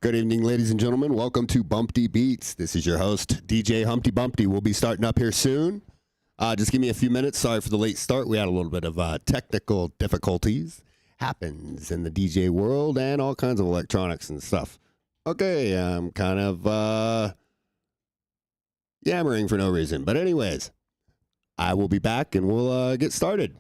Good evening, ladies and gentlemen. Welcome to Bumpty Beats. This is your host, DJ Humpty Bumpty. We'll be starting up here soon. Just give me a few minutes. Sorry for the late start. We had a little bit of technical difficulties. Happens in the DJ world and all kinds of electronics and stuff. Okay, I'm kind of yammering for no reason. But anyways, I will be back and we'll get started.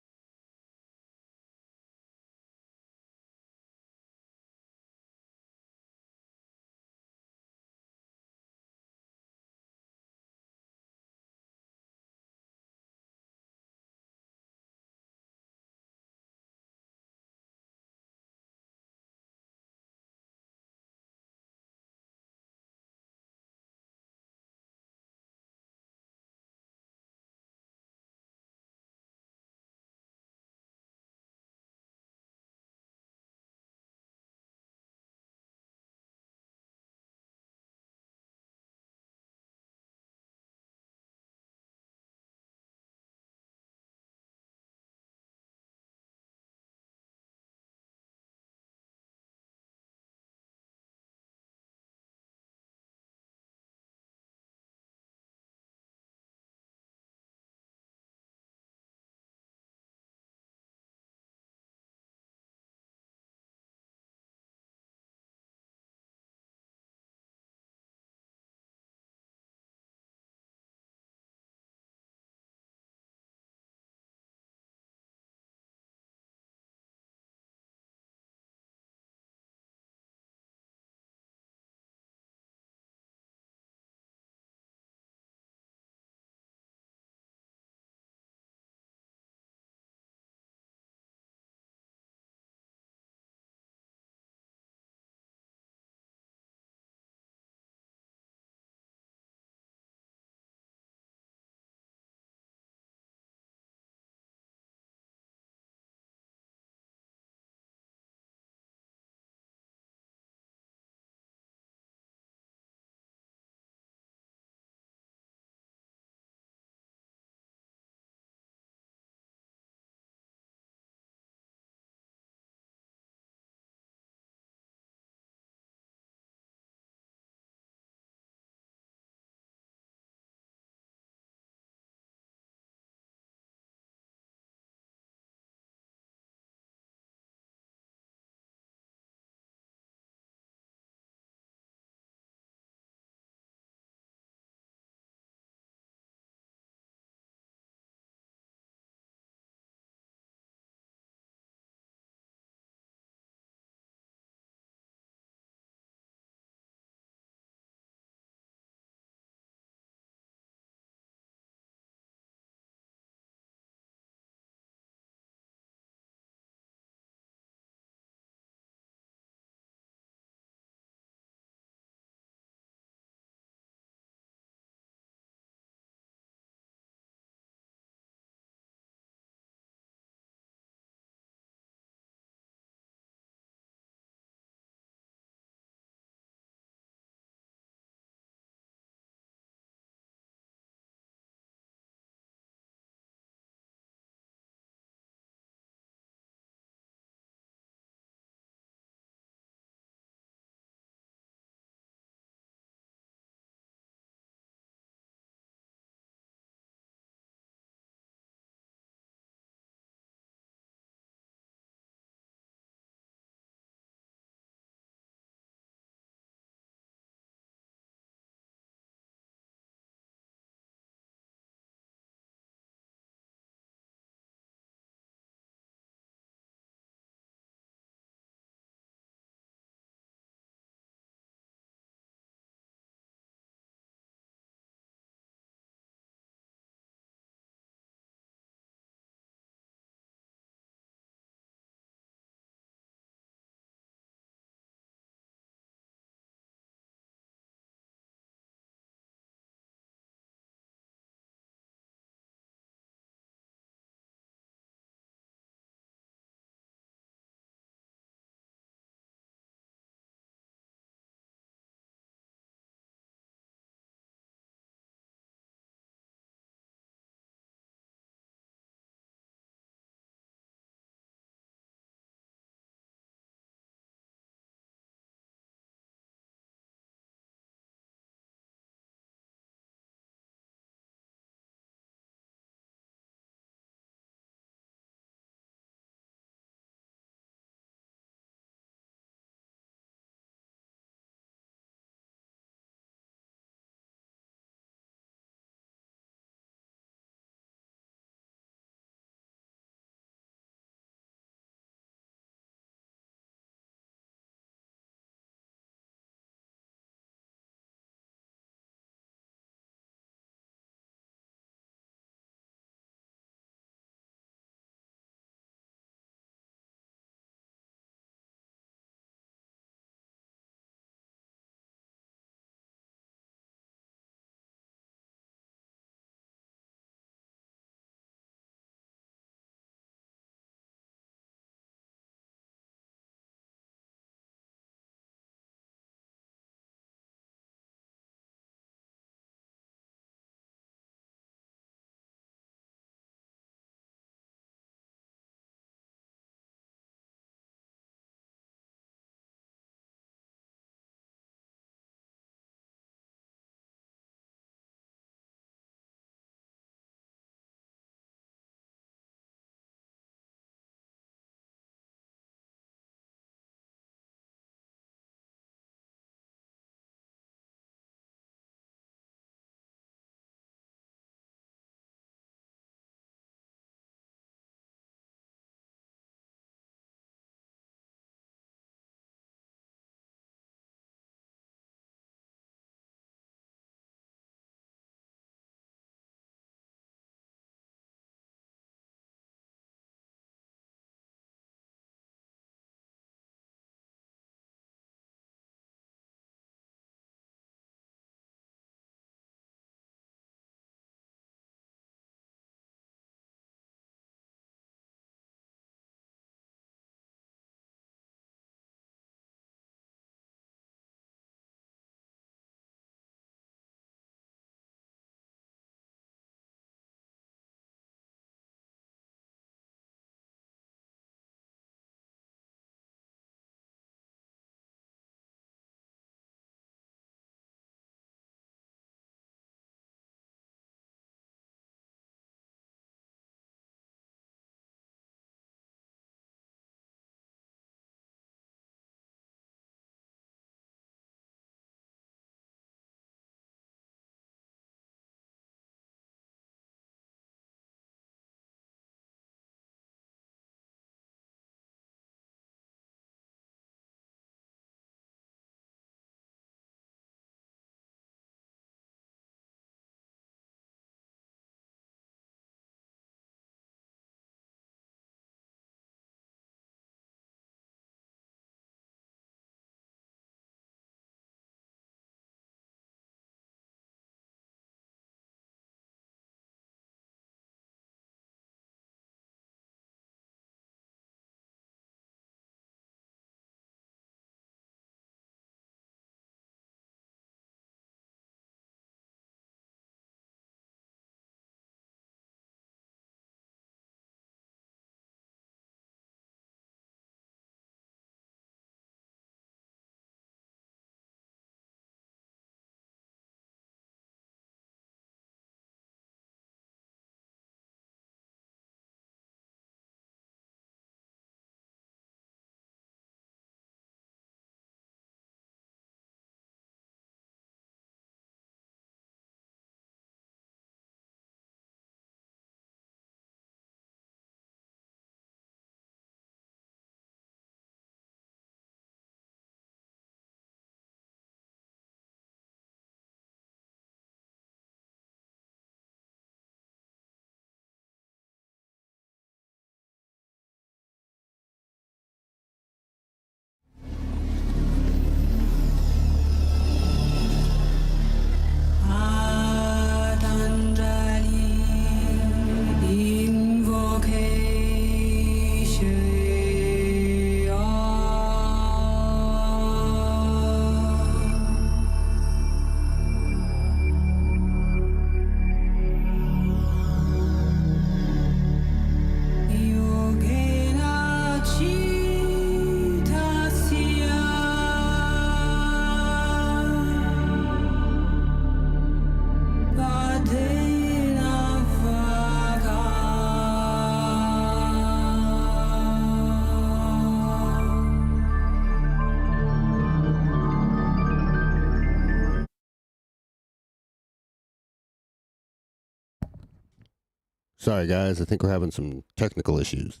Sorry, guys. I think we're having some technical issues.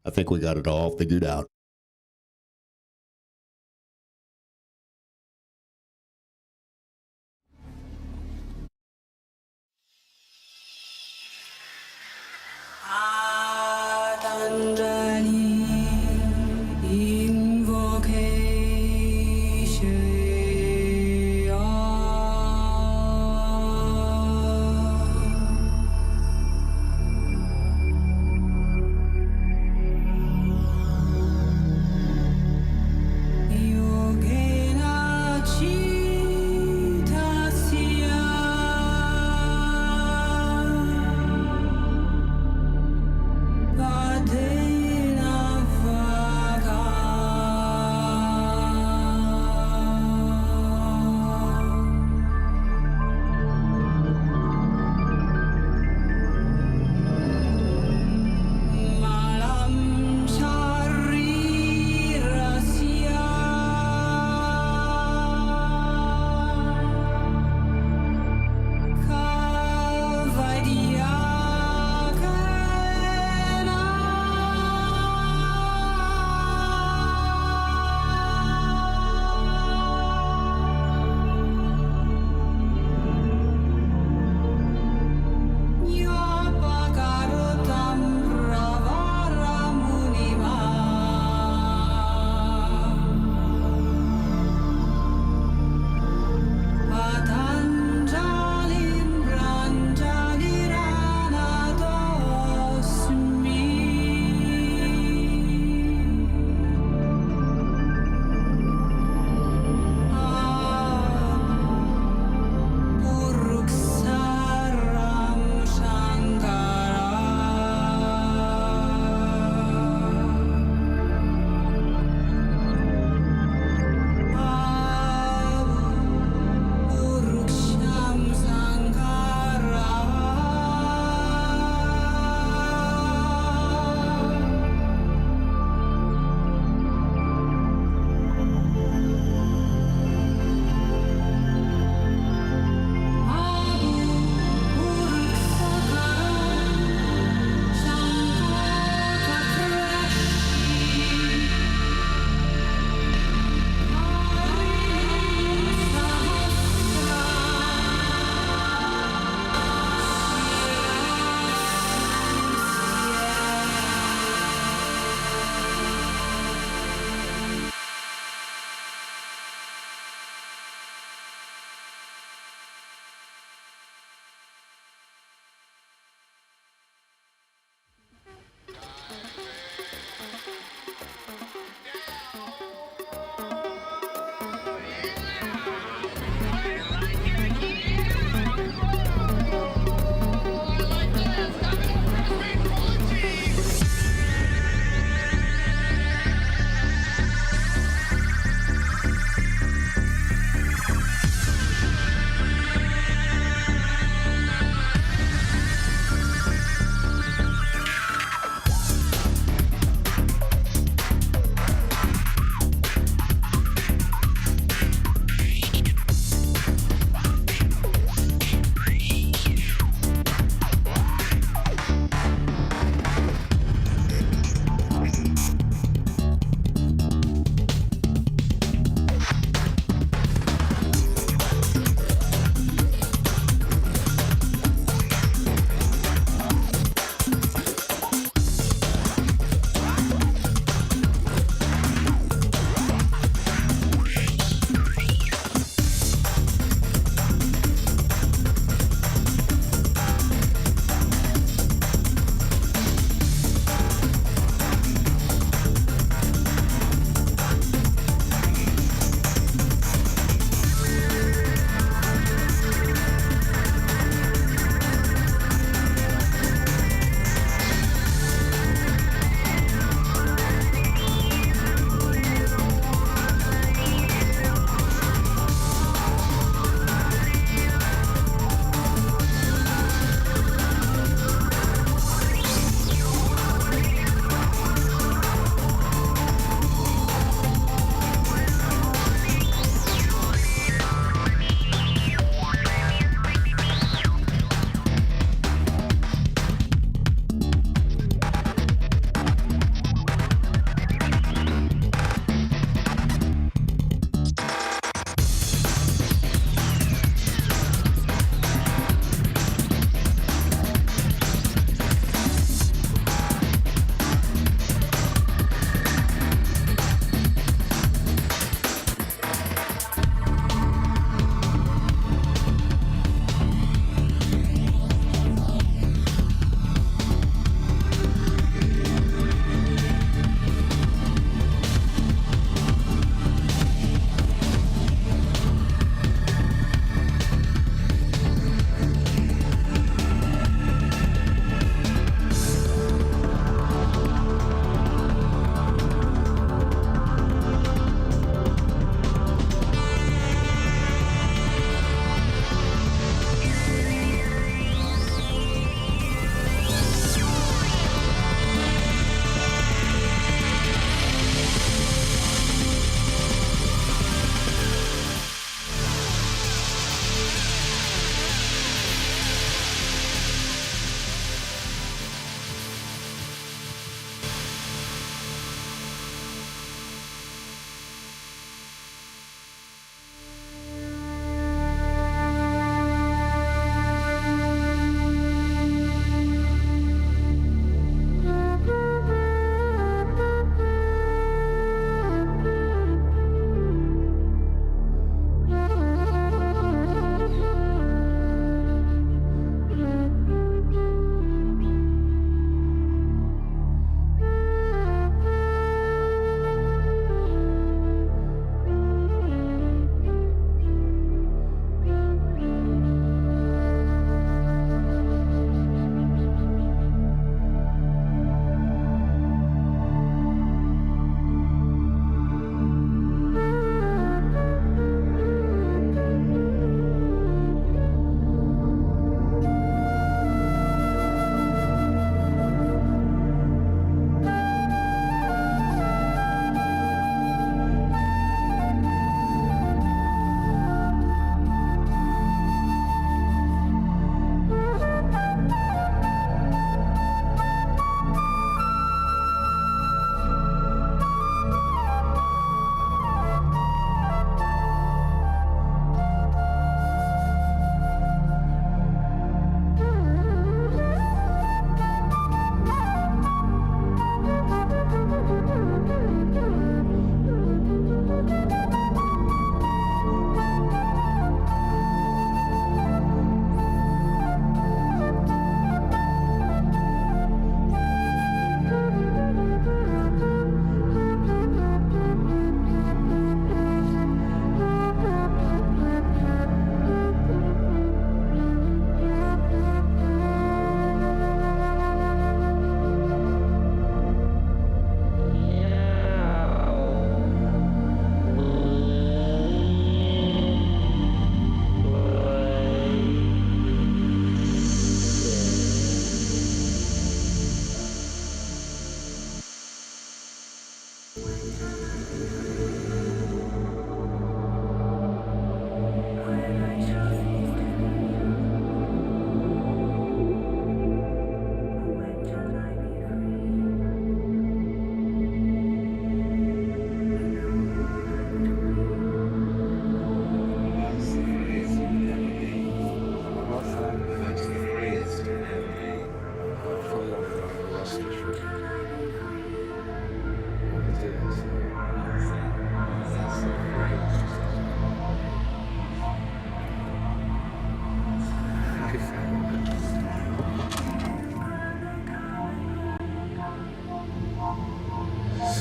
I think we got it all figured out.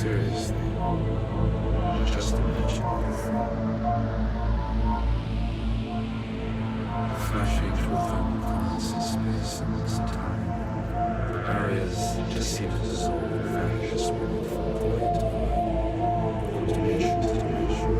seriously. Just imagine flashing through thermal currents in space and time. Barriers just seem to dissolve and vanish as we fall void from dimension to dimension.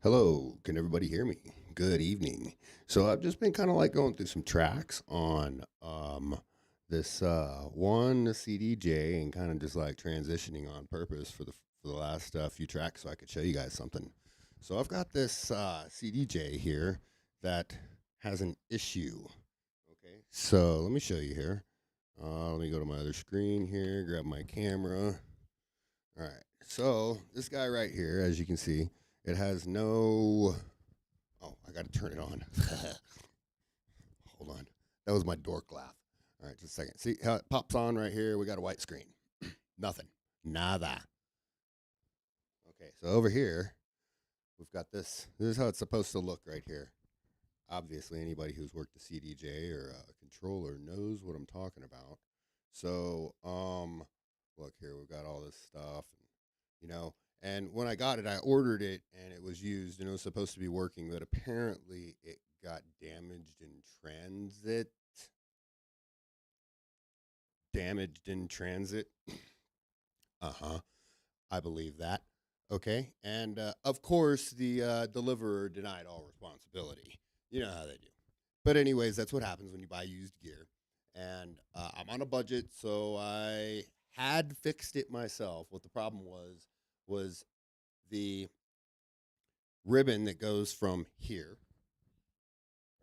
Hello, can everybody hear me? Good evening. So I've just been kind of like going through some tracks on this one CDJ and kind of just like transitioning on purpose for the last few tracks so I could show you guys something. So I've got this CDJ here that has an issue. Okay, so let me show you here. Let me go to my other screen here, grab my camera. All right, so this guy right here, as you can see, it has no. Oh, I got to turn it on. Hold on. That was my dork laugh. All right, just a second. See how it pops on right here? We got a white screen. Nothing. Nada. Okay, so over here, we've got this. This is how it's supposed to look right here. Obviously, anybody who's worked a CDJ or a controller knows what I'm talking about. So, look here, we've got all this stuff, and when I got it, I ordered it, and it was used, and it was supposed to be working, but apparently it got damaged in transit. Damaged in transit. Uh-huh. I believe that. Okay. And of course, the deliverer denied all responsibility. You know how they do. But anyways, that's what happens when you buy used gear. And I'm on a budget, so I had fixed it myself. What the problem was the ribbon that goes from here.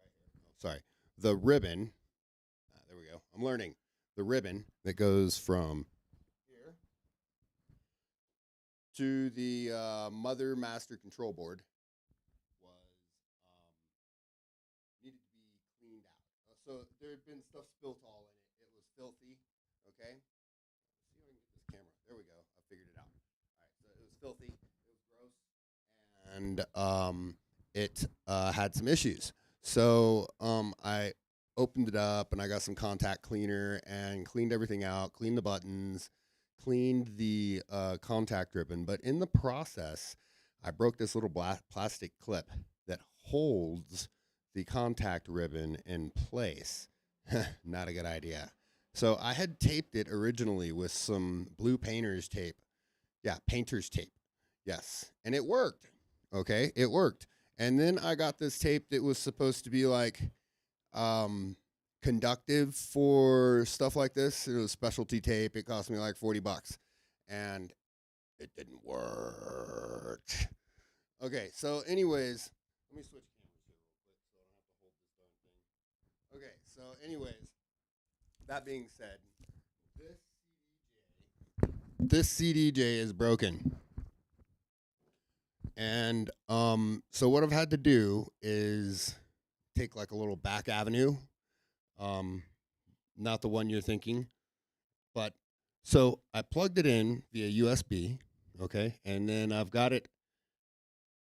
Right here. Oh, sorry. The ribbon. There we go. I'm learning. the ribbon that goes from here to the mother master control board was needed to be cleaned out. So there had been stuff spilt all in it. It was filthy. Okay. Let's see if I can get this camera. There we go. I figured it out. All right. So it was filthy. It was gross, and it had some issues. So I opened it up and I got some contact cleaner and cleaned everything out, cleaned the buttons, cleaned the contact ribbon. But in the process, I broke this little plastic clip that holds the contact ribbon in place. Not a good idea. So I had taped it originally with some blue painter's tape. Yeah, painter's tape. Yes. And it worked. Okay, it worked. And then I got this tape that was supposed to be like conductive for stuff like this. It was specialty tape. It cost me like $40, and it didn't work. Okay, so anyways, let me switch cameras here real quick so I don't have to hold this darn thing. Okay, so anyways, that being said, this CDJ is broken. And so what I've had to do is take like a little back avenue, not the one you're thinking, but so I plugged it in via USB, okay, and then I've got it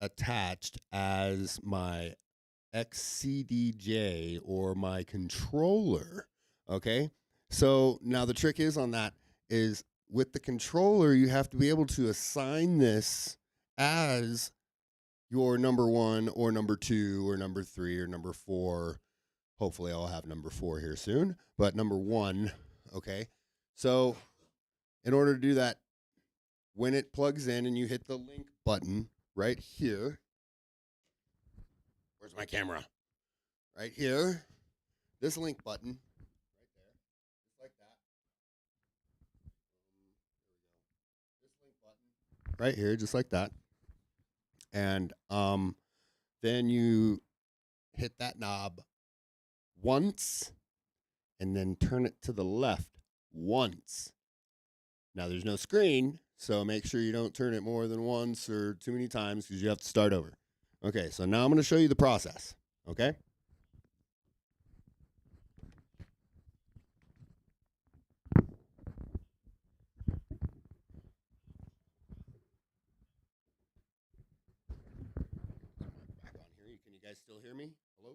attached as my XCDJ or my controller, okay. So now the trick is on that is with the controller, you have to be able to assign this as your number 1 or number 2 or number 3 or number 4. Hopefully I'll have number 4 here soon, but number 1, okay? So in order to do that, when it plugs in and you hit the link button right here, where's my camera? Right here, this link button, right there, just like that. This link button, right here, just like that. And then you hit that knob once and then turn it to the left once. Now there's no screen, so make sure you don't turn it more than once or too many times because you have to start over. Okay, so now I'm going to show you the process, okay? Back on here. Can you guys still hear me? Hello?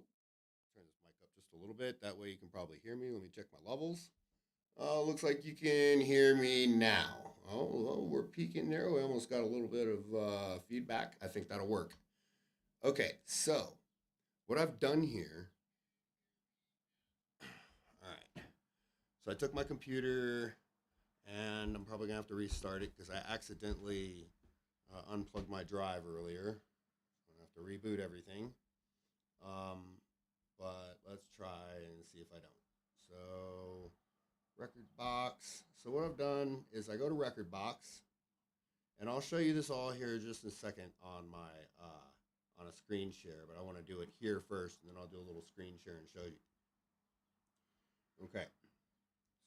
Turn this mic up just a little bit. That way you can probably hear me. Let me check my levels. Looks like you can hear me now. Oh, we're peaking there. We almost got a little bit of feedback. I think that'll work. Okay, so what I've done here. All right. So I took my computer, and I'm probably going to have to restart it because I accidentally unplugged my drive earlier. I'm going to have to reboot everything. But let's try and see if I don't. So record box. So what I've done is I go to record box, and I'll show you this all here just in a second on my on a screen share, but I want to do it here first, and then I'll do a little screen share and show you. Okay,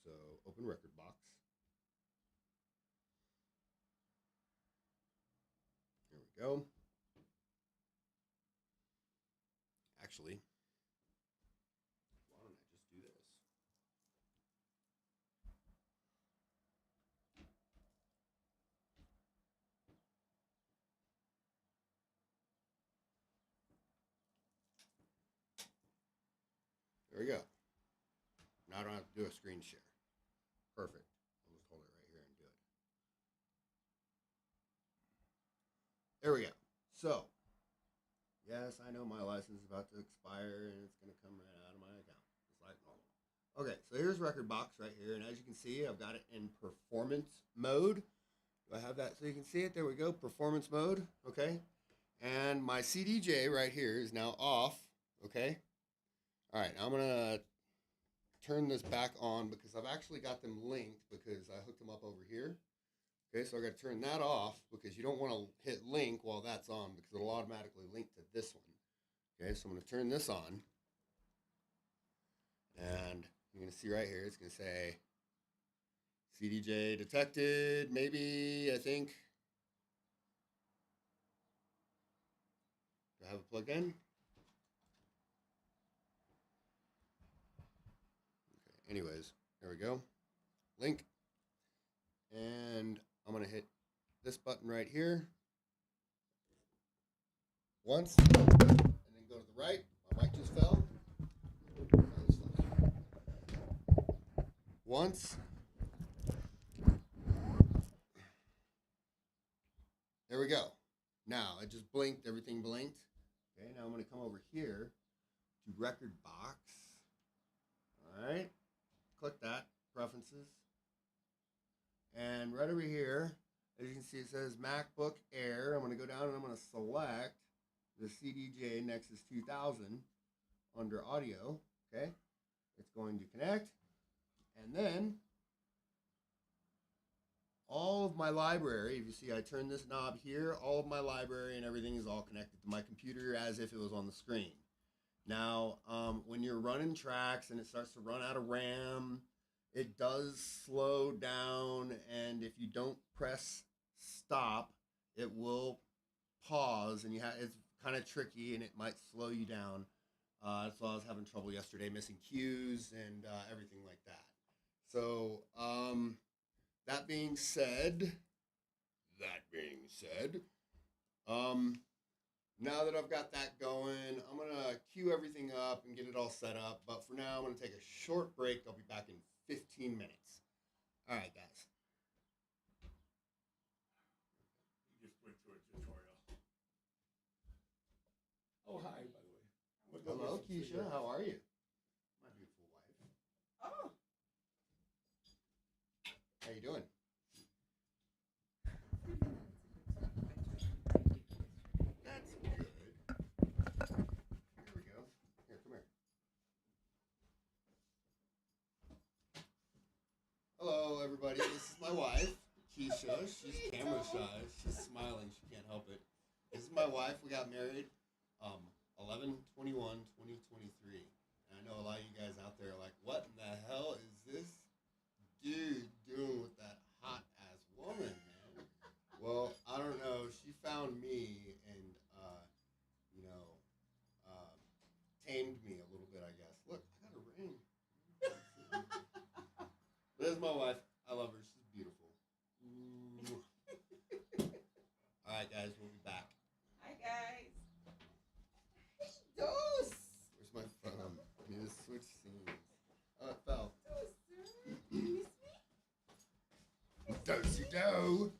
so open record box. There we go. Actually, why don't I just do this? There we go. Now I don't have to do a screen share. Perfect. I'll just hold it right here and do it. There we go. So, yes, I know my license is about to expire and it's going to come right out of my account. Just like normal. Okay, so here's record box right here. And as you can see, I've got it in performance mode. Do I have that so you can see it? There we go. Performance mode. Okay. And my CDJ right here is now off. Okay. All right, I'm going to turn this back on because I've actually got them linked because I hooked them up over here. Okay, so I got to turn that off because you don't want to hit link while that's on because it'll automatically link to this one. Okay, so I'm going to turn this on. And you're going to see right here, it's going to say CDJ detected, maybe, I think. Do I have it plugged in? Okay, anyways, there we go. Link. And I'm going to hit this button right here once, and then go to the right. My mic just fell. Once. There we go. Now, it just blinked. Everything blinked. Okay, now I'm going to come over here to record box. All right. Click that. Preferences. And right over here, as you can see, it says MacBook Air. I'm going to go down and I'm going to select the CDJ Nexus 2000 under audio. Okay. It's going to connect. And then all of my library, if you see I turn this knob here, all of my library and everything is all connected to my computer as if it was on the screen. Now, when you're running tracks and it starts to run out of RAM, it does slow down, and if you don't press stop, it will pause, and it's kind of tricky, and it might slow you down. That's why I was having trouble yesterday, missing cues and everything like that. So, that being said, now that I've got that going, I'm going to queue everything up and get it all set up. But for now, I'm going to take a short break. I'll be back in 15 minutes. All right, guys. You just went through a tutorial. Oh, hi, by the way. Hello, Keisha. How are you? My beautiful wife. Oh. How you doing? That's good. Here we go. Here, come here. Hello, everybody. This is my wife, Keisha. She's camera shy. She's smiling. She can't help it. This is my wife. We got married 11/21/2023. And I know a lot of you guys out there are like, what in the hell is this dude doing with that hot-ass woman, man? Well, I don't know. She found me and, tamed me a little bit, I guess. Look, I got a ring. There's my wife. I love her. She's beautiful. All right, guys. We'll be back. Hi, guys. Where's my phone? I need to switch scenes. Oh, it fell. You miss me? Do-si-do.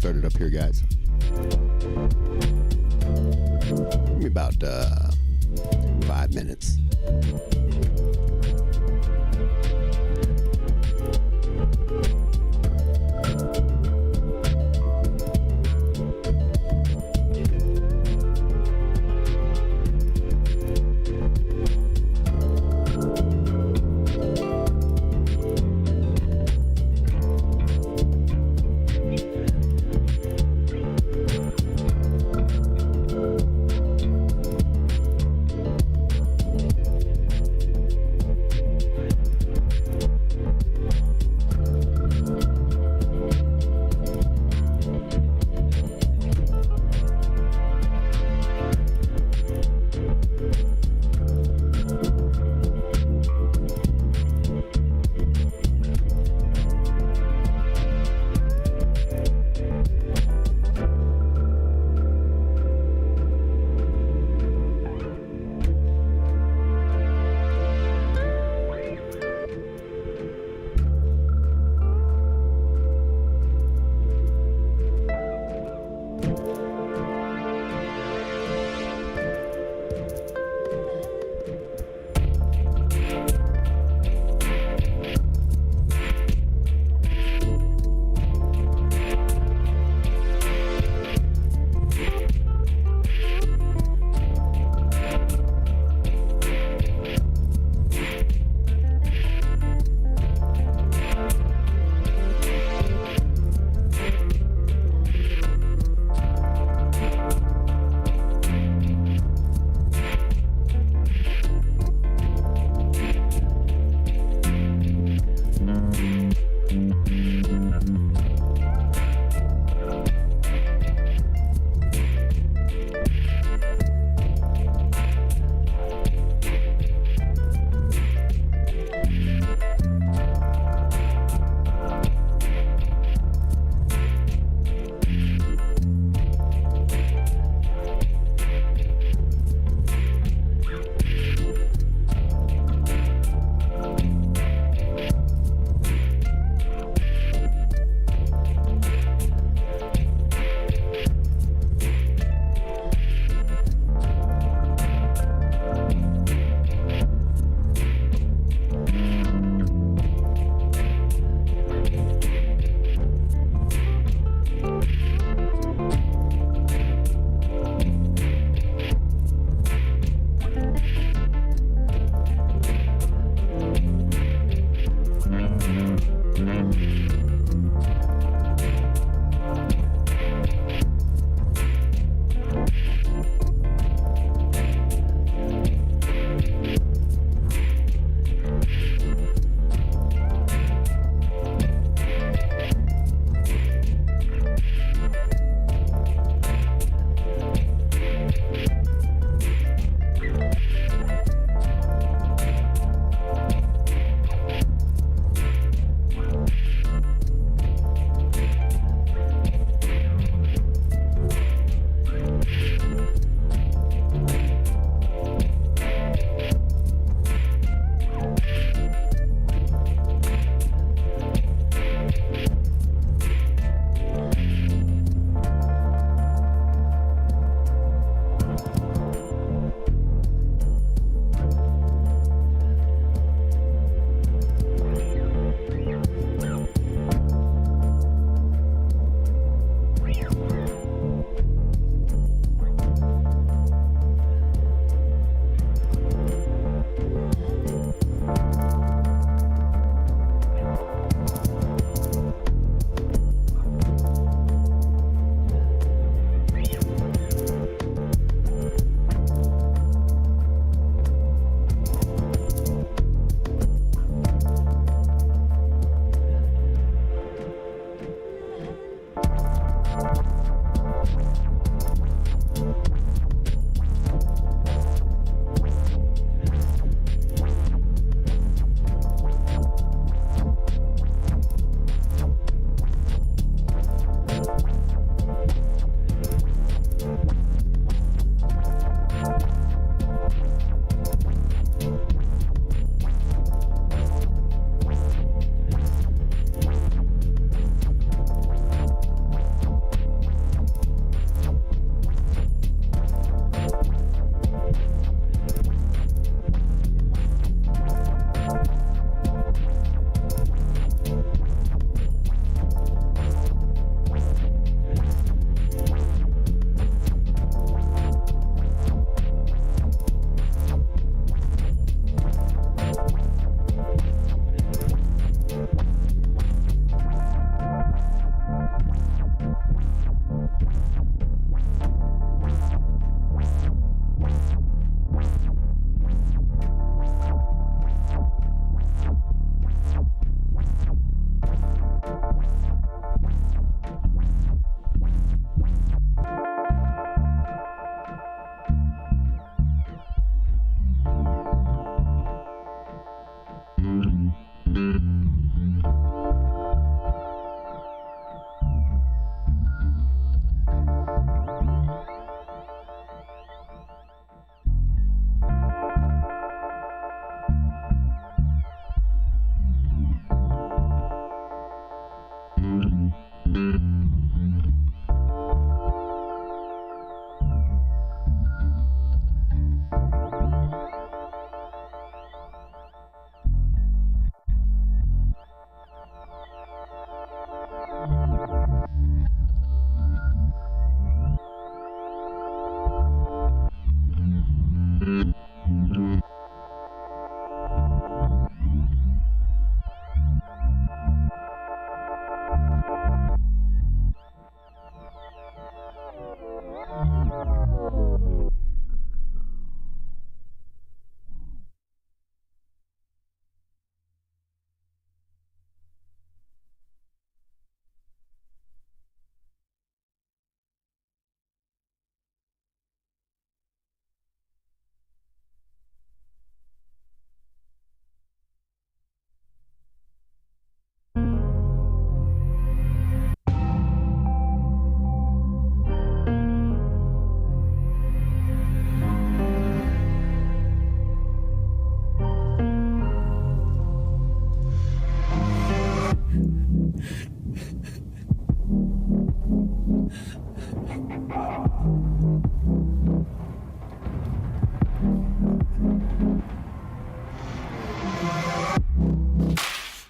started up here, guys. Give me about 5 minutes.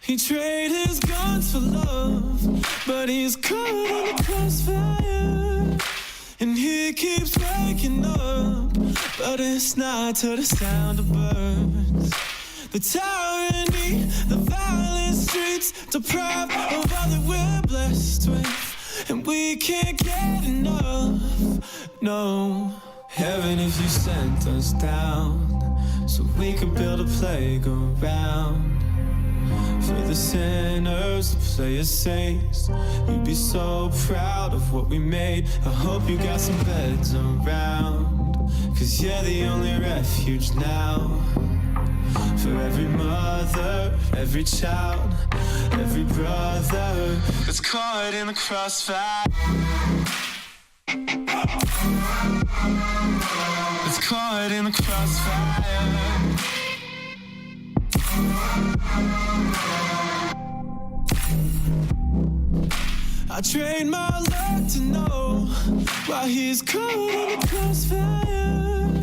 He traded his guns for love, but he's caught in the crossfire. And he keeps waking up, but it's not to the sound of birds. The tyranny, the violent streets, deprived of all that we're blessed with. And we can't get enough, no. Heaven, if you sent us down, so we could build a playground for the sinners, the players saints. You'd be so proud of what we made. I hope you got some beds around, 'cause you're the only refuge now. For every mother, every child, every brother that's caught in the crossfire. That's caught in the crossfire. I trade my luck to know why he's caught in the crossfire.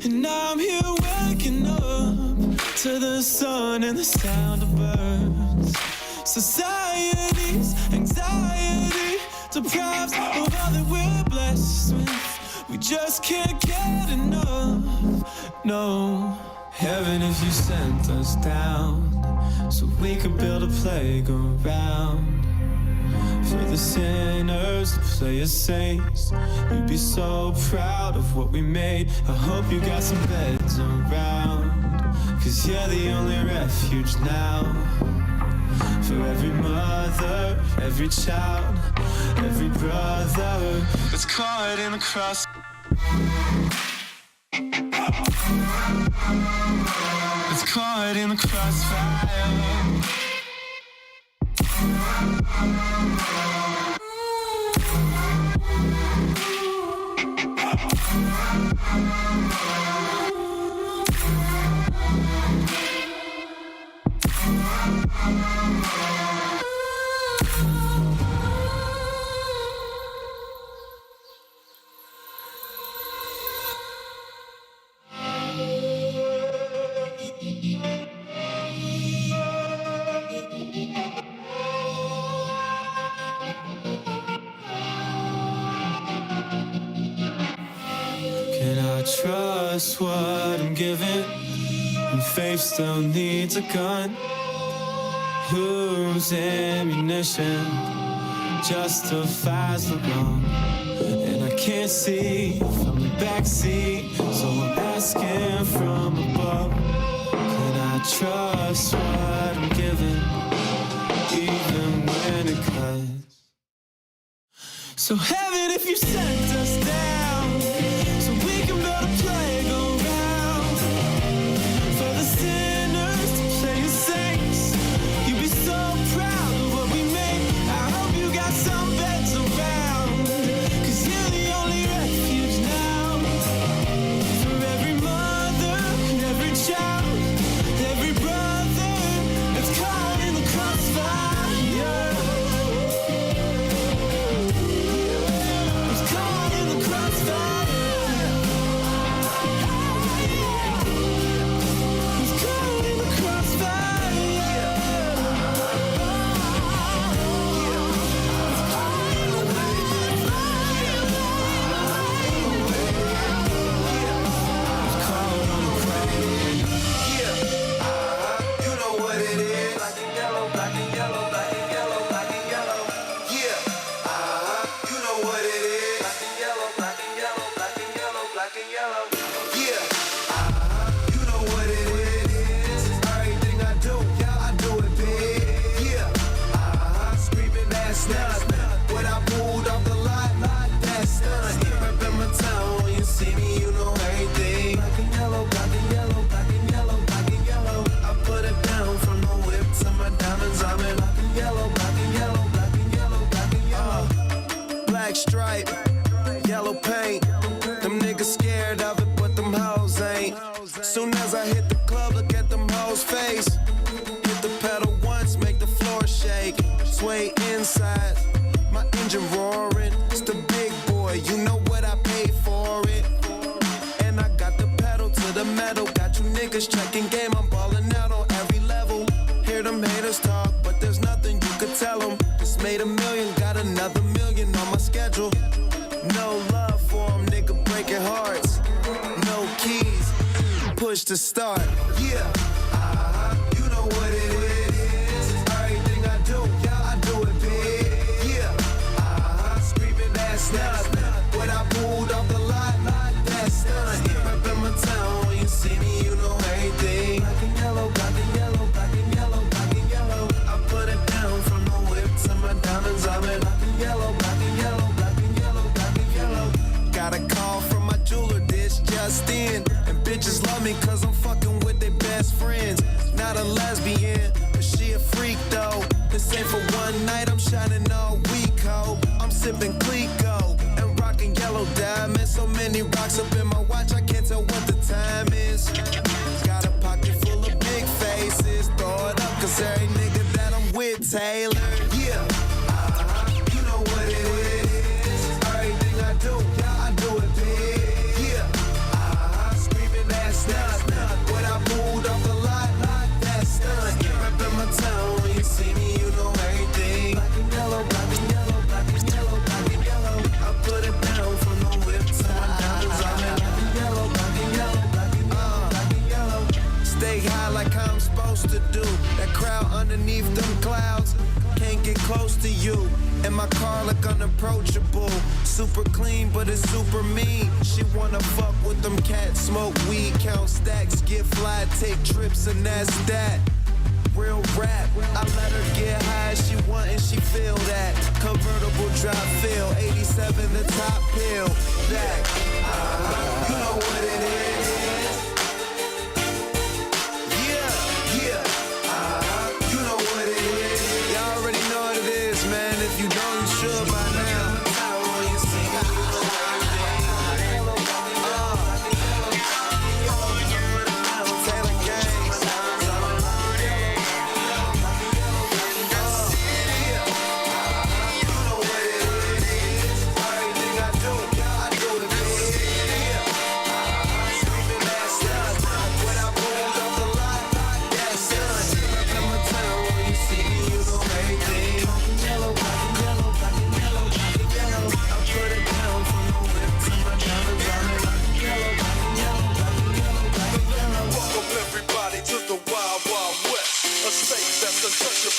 And I'm here waking up to the sun and the sound of birds. Society's anxiety deprives of all that we're blessed with. We just can't get enough, no. Heaven, if you sent us down, so we could build a playground for the sinners, the players saints. You'd be so proud of what we made. I hope you got some beds around, 'cause you're the only refuge now. For every mother, every child, every brother that's caught in the cross. That's caught in the crossfire. Can I trust what I'm given when faith still needs a gun? Whose ammunition justifies the wrong? And I can't see from the backseat, so I'm asking from above. Can I trust what I'm given, even when it cuts? So heaven, if you sent us down, so we can build a playground for the sinners, the players saints. You'd be so proud of what we made. I hope you got some beds around, 'cause you're the only refuge now. For every mother, every child, every brother that's caught in the crossfire. Stripe, yellow paint. Them niggas scared of it, but them hoes ain't. Soon as I hit the club, look at them hoes' face. Hit the pedal once, make the floor shake. Sway inside, my engine roaring. It's the big niggas checking game. I'm balling out on every level. Hear them haters talk, but there's nothing you could tell them. Just made $1 million, got another million on my schedule. No love for them, nigga breaking hearts. No keys, push to start. Yeah, you know what it is. Everything I do, yeah, I do it big. Yeah, screaming that's not. When I pulled off the lot, that's done. Up in my town, when you see me, you know everything. Black and yellow, black and yellow, black and yellow, black and yellow. I put it down from the whip to my diamonds. I'm in black and yellow, black and yellow, black and yellow, black and yellow. Got a call from my jeweler, this just in. And bitches love me cause I'm fucking with their best friends. Not a lesbian, but she a freak though. This ain't for one night, I'm shining all week, ho. I'm sipping Clico and rocking yellow diamonds. So many rocks up in my watch, I can't tell what the time is. Got a pocket full of big faces, throw it up cause every nigga that I'm with, Taylor. Yeah, you know what it is. Everything I do, yeah, I do it big. Yeah, screaming that's not. When I pulled off the lot, that's done. Rep in my town, when you see me, you know everything. Black and yellow, black and yellow, black and yellow, black and yellow. I put it down from the whip to my diamonds. I'm in black and yellow, black and yellow, black and yellow, black and yellow. Stay high like I'm supposed to do. That crowd underneath them clouds can't get close to you. And my car look unapproachable. Super clean, but it's super mean. She wanna fuck with them cats, smoke weed, count stacks, get fly, take trips, and that's that. Real rap, I let her get high as she want and she feel that. Convertible drop feel, 87 the top pill. Back, you know what it is. Yeah, you know what it is. Y'all already know what it is, man. If you don't, you should by now.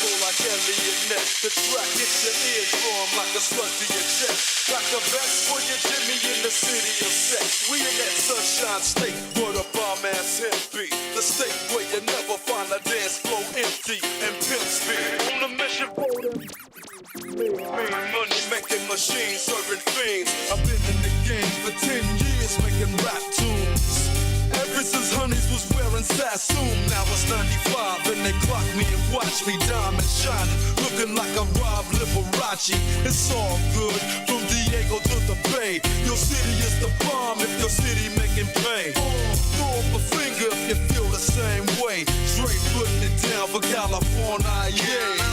Like Elliot Ness, the track hits your eardrum like a slug to your chest. Got the best for your Jimmy in the city of sex. We in that sunshine state where the bomb ass him be. The state where you never find a dance floor empty and pimp speed. On a mission for them. Money making machines serving fiends. I've been in the game for 10 years making rap tunes. Ever since Honeys was wearing Sassoon, now it's 95 and they clock me and watch me diamond shining, looking like a Rob Liberace. It's all good from Diego to the Bay. Your city is the bomb if your city making pay. Throw up a finger if you feel the same way. Straight putting it down for California, yeah.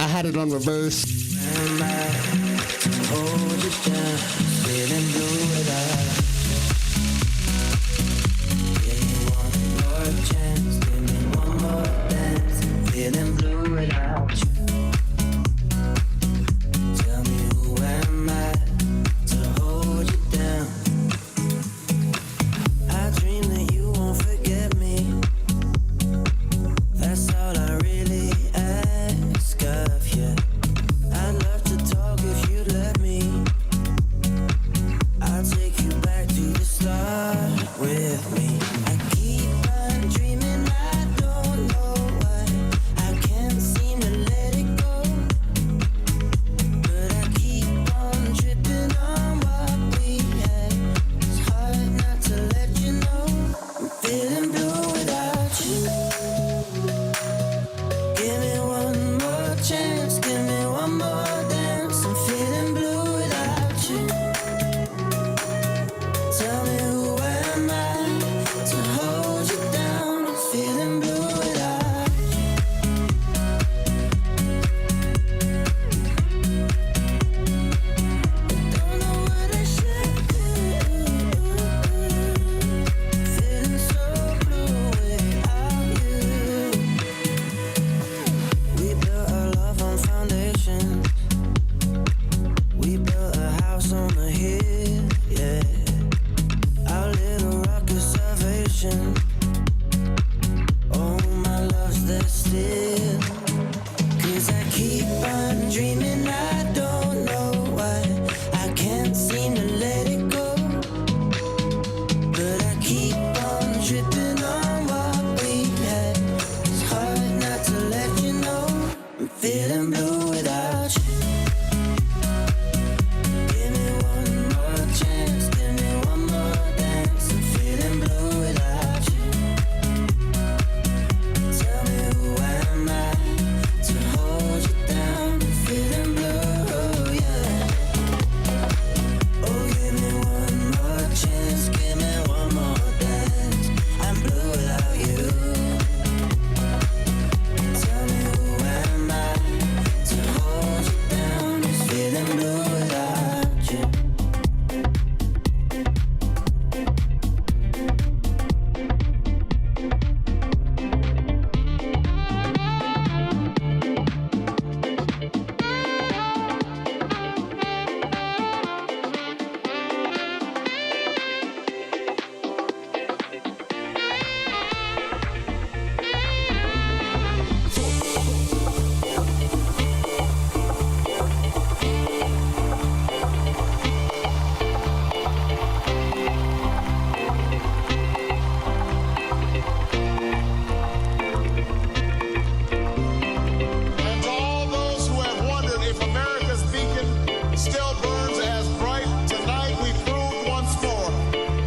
I had it on reverse. you. Tell me who am I to hold you down? I'm feeling blue without you. Don't know what I should do. Feeling so blue without you. We built our love on foundations. We built a house on the hill, yeah. Our little rock is salvation. Oh, my love's there still. 'Cause I keep on dreaming, I don't know why. I can't seem to let it go. But I keep on tripping on what we had. It's hard not to let you know I'm feeling blue without you. Give me one more chance, give me one more dance. I'm feeling blue without you. Tell me who am I to hold you down? I'm feeling blue, yeah. Oh, give me one more chance, give me one more dance. I'm blue without you. Tell me who am I to hold you down? I'm feeling blue without you. And to all those who have wondered if America's beacon still burns as bright, tonight we proved once more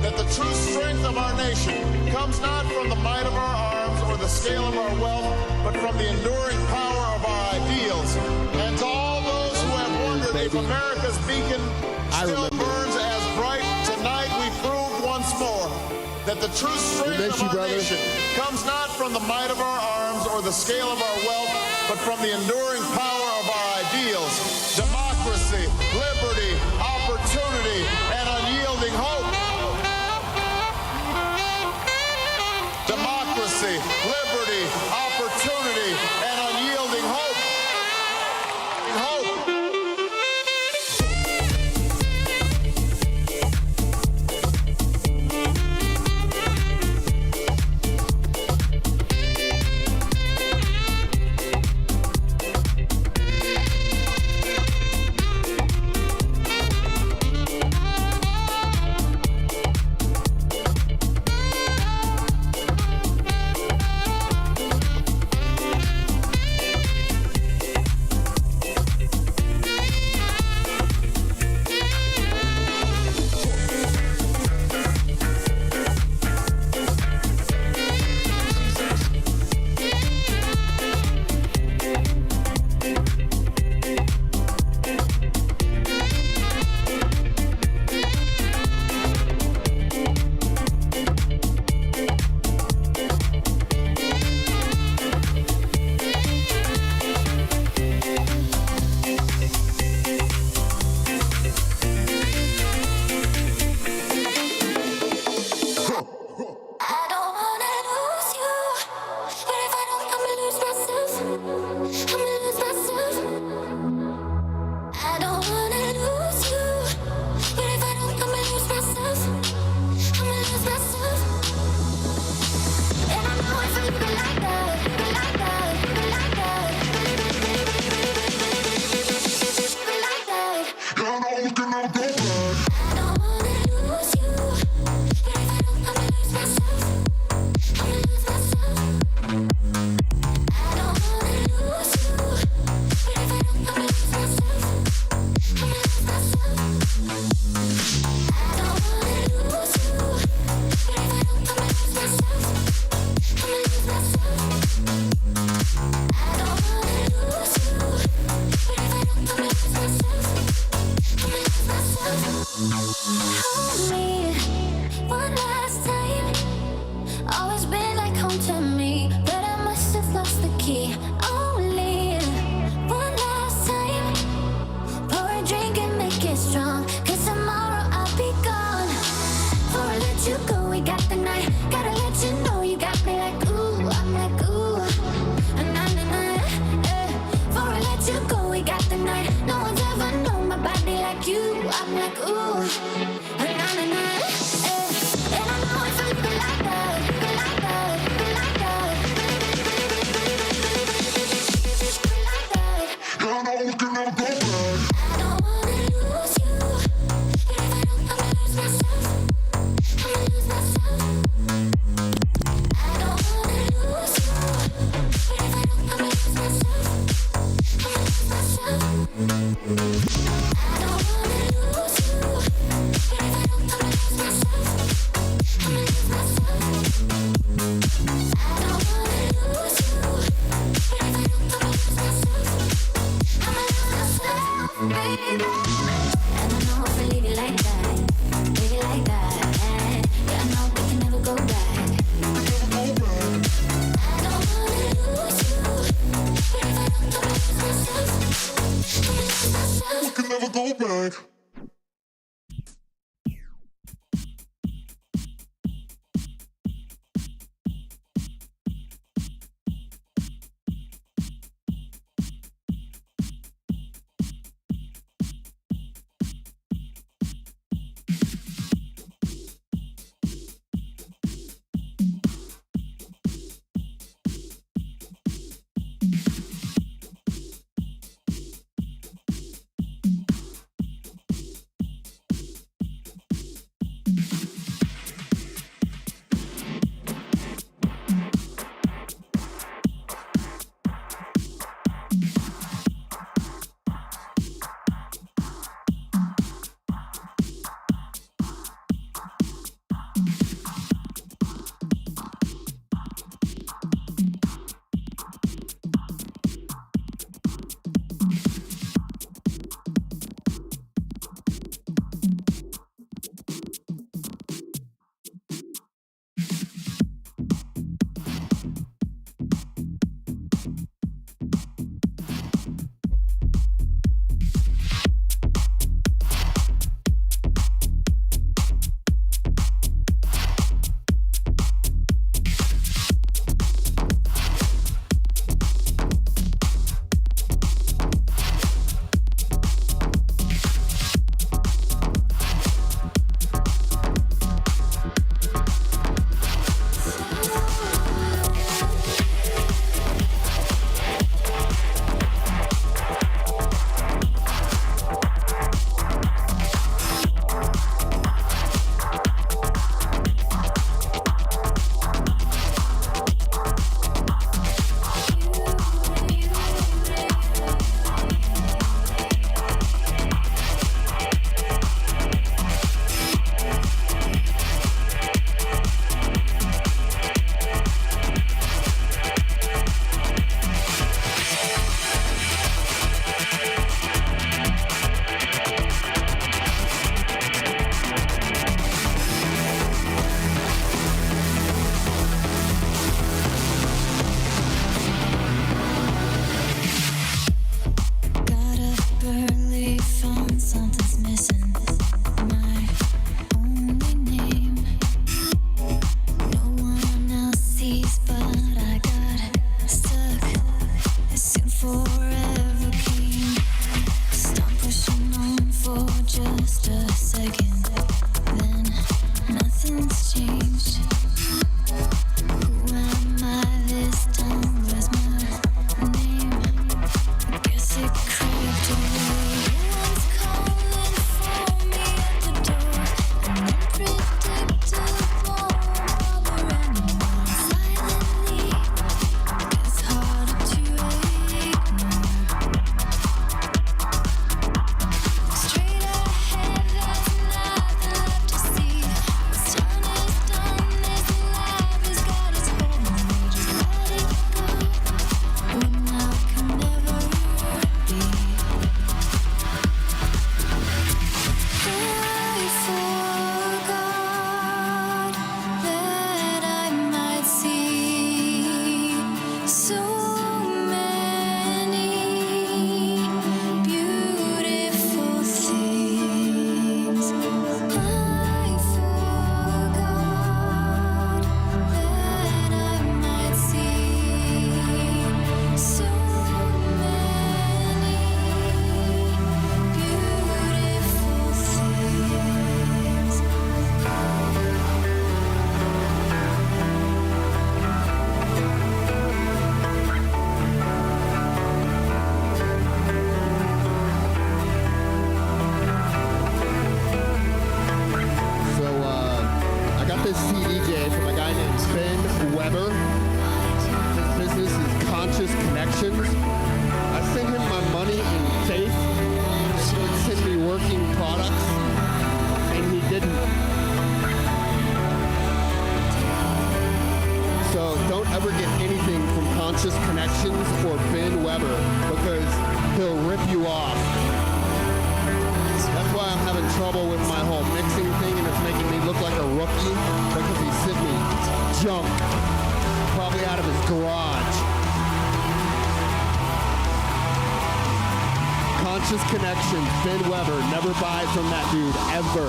that the true strength of our nation comes not from the might of our arms or the scale of our wealth, but from the enduring power of our ideals. And to all those who have wondered if America's beacon still burns as bright, tonight we proved once more that the true strength miss of you, our brother. nation comes not from the might of our arms or the scale of our wealth, but from the enduring power of our ideals: democracy, liberty, opportunity, and unyielding hope. Democracy, liberty, opportunity, and unyielding hope. Hope. Hold me one last time. Always been like home to me, but I must have lost the key. Only one last time. Pour a drink and make it strong, 'cause tomorrow I'll be gone. Before I let you go, we got the night. Gotta let you know you got me like ooh, I'm like ooh. Na na na, before I let you go, we got the night. No one's ever known my body like you. I'm like ooh, na na na, and I know if I leave it like that, leave it like that, leave it like that, like that. Girl, no, we can never go back. I don't wanna lose you, but if I don't, I'ma lose myself. I'ma lose myself. I don't wanna lose you, but if I don't, I'ma lose myself. I'ma lose myself. I don't wanna lose you, but if I don't, this CDJ from a guy named Ben Weber. His business is Conscious Connections. I sent him my money in faith. He would send me working products, and he didn't. So don't ever get anything from Conscious Connections or Ben Weber because he'll rip you off. That's why I'm having trouble with my whole mixing thing, and it's making me look like a rookie because he sent me junk, probably out of his garage. Conscious Connections, Ben Weber, never buy from that dude, ever.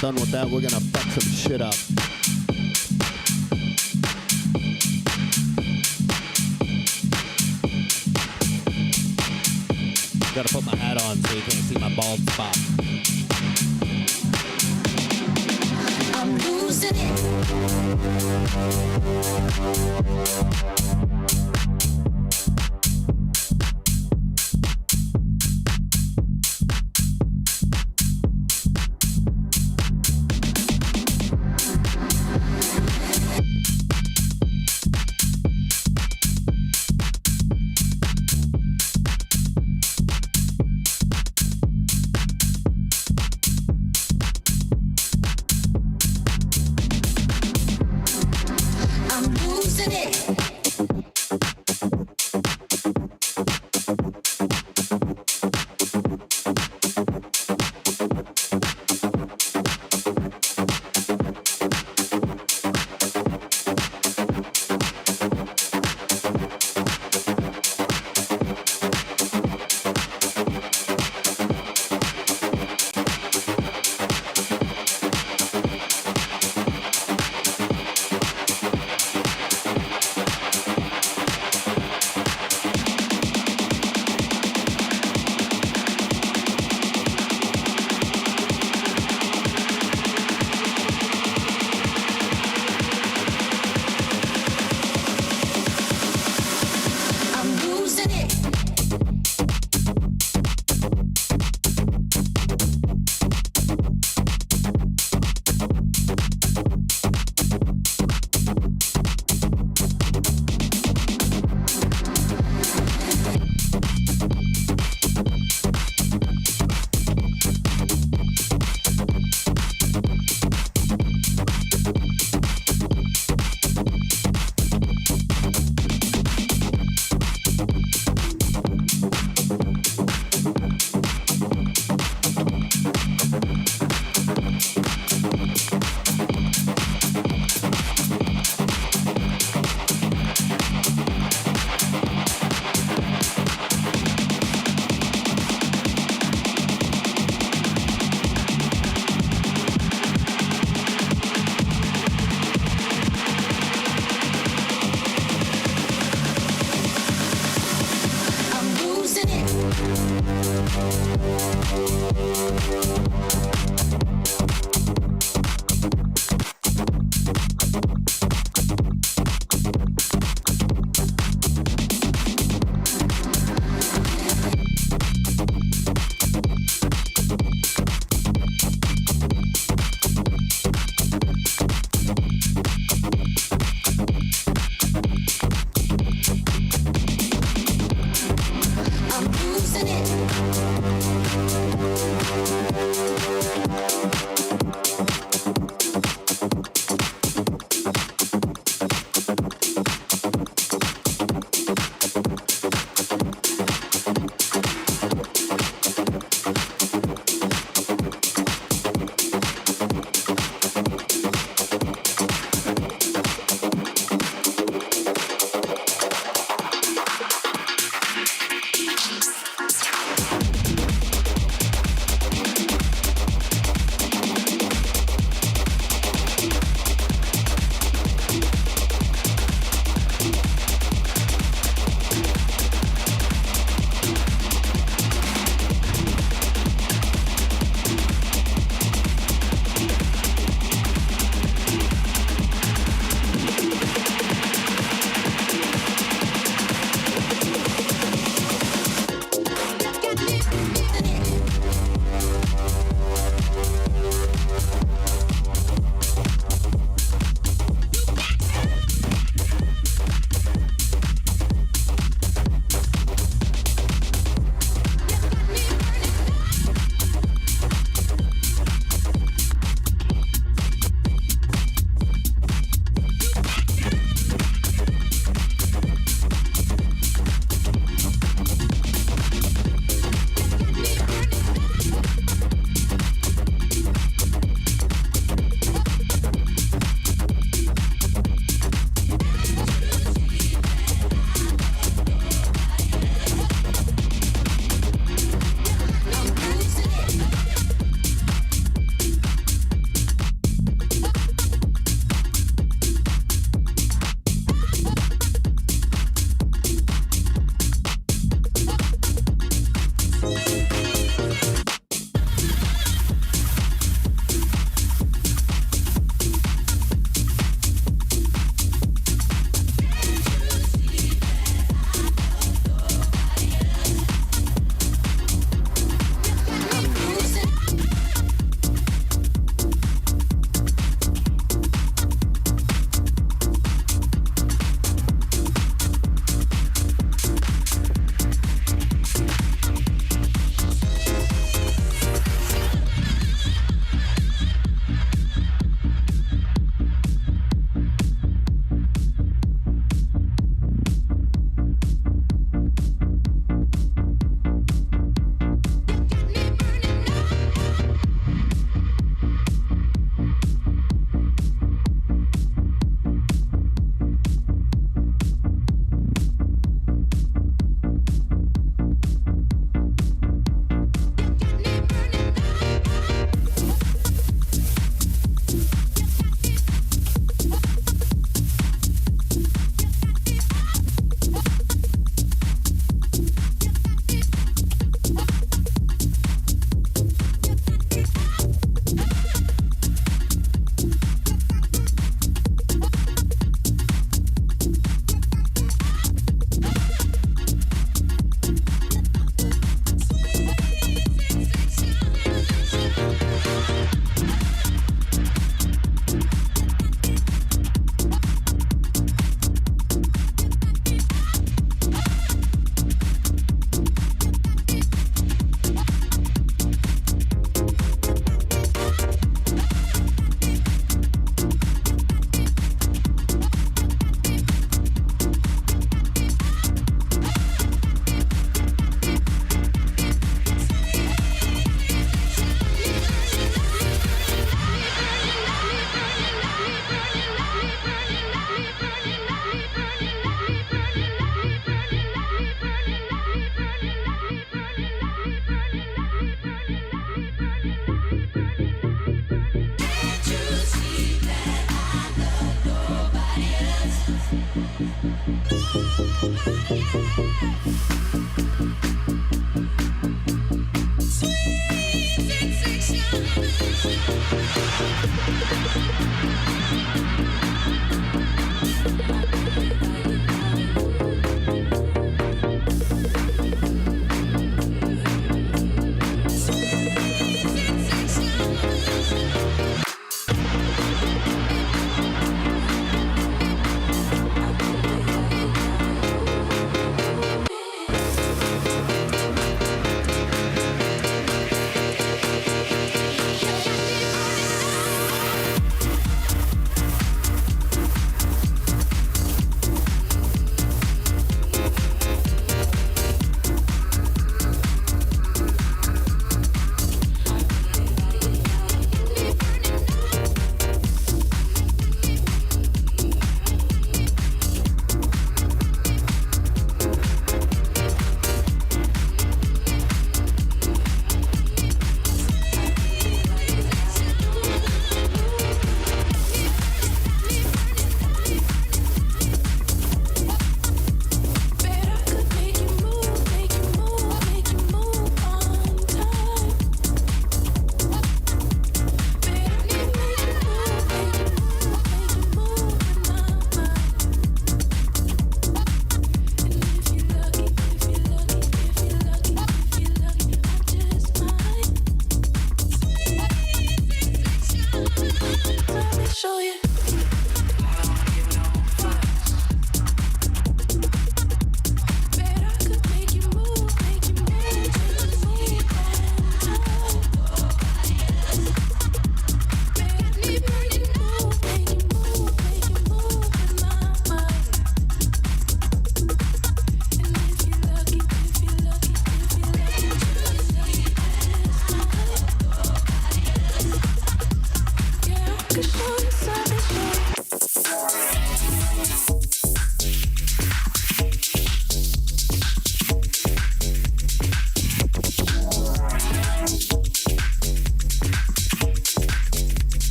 Done with that, we're gonna fuck some shit up. Gotta put my hat on so you can't see my bald spot. I'm losing it.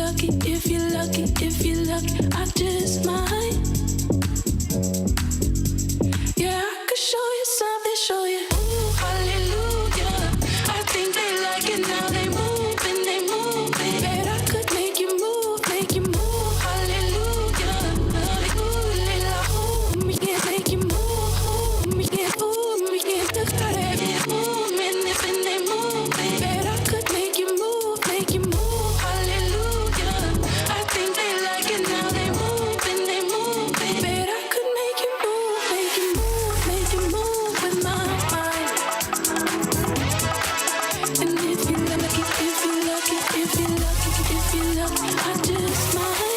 lucky, if you're lucky, if you're lucky, I just might. Yeah, I could show you something, show you. Ooh, hallelujah. I think they like it now. They move and they move. Bet I could make you move, make you move. Hallelujah. Ooh, me can't make you move. Ooh, me can't look at it. Move and if and they move. Bet I could make you move, make you move. Hallelujah. I think they like it now. They move and they move. Bet I could make you move, make you move, make you move with my mind. And if you're lucky, if you're lucky, if you're lucky, if you're lucky, I just might.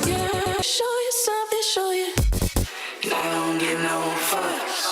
Yeah, show you something, show you. And I don't give no fucks.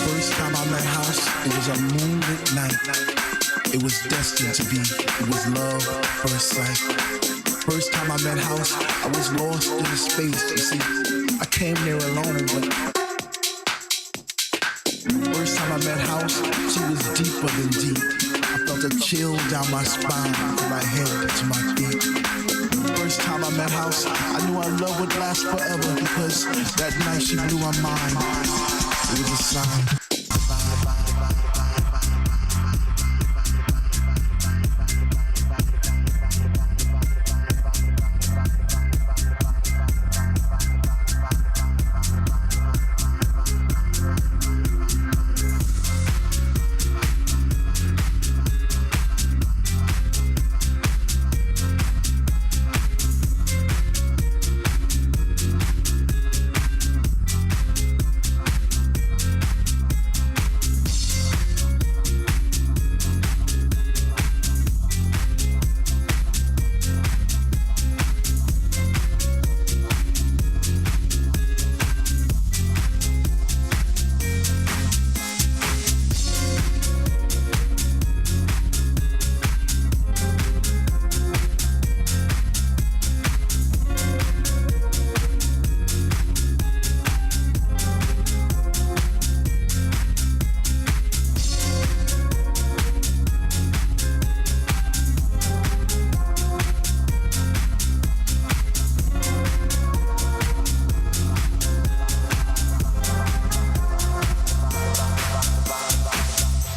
First time I met House, it was a moonlit night. It was destined to be. It was love at first sight. First time I met House, I was lost in the space. You see, I came there alone, but first time I met House, she was deeper than deep. I felt a chill down my spine, from my head to my feet. First time I met House, I knew our love would last forever because that night she blew my mind. It was a sign.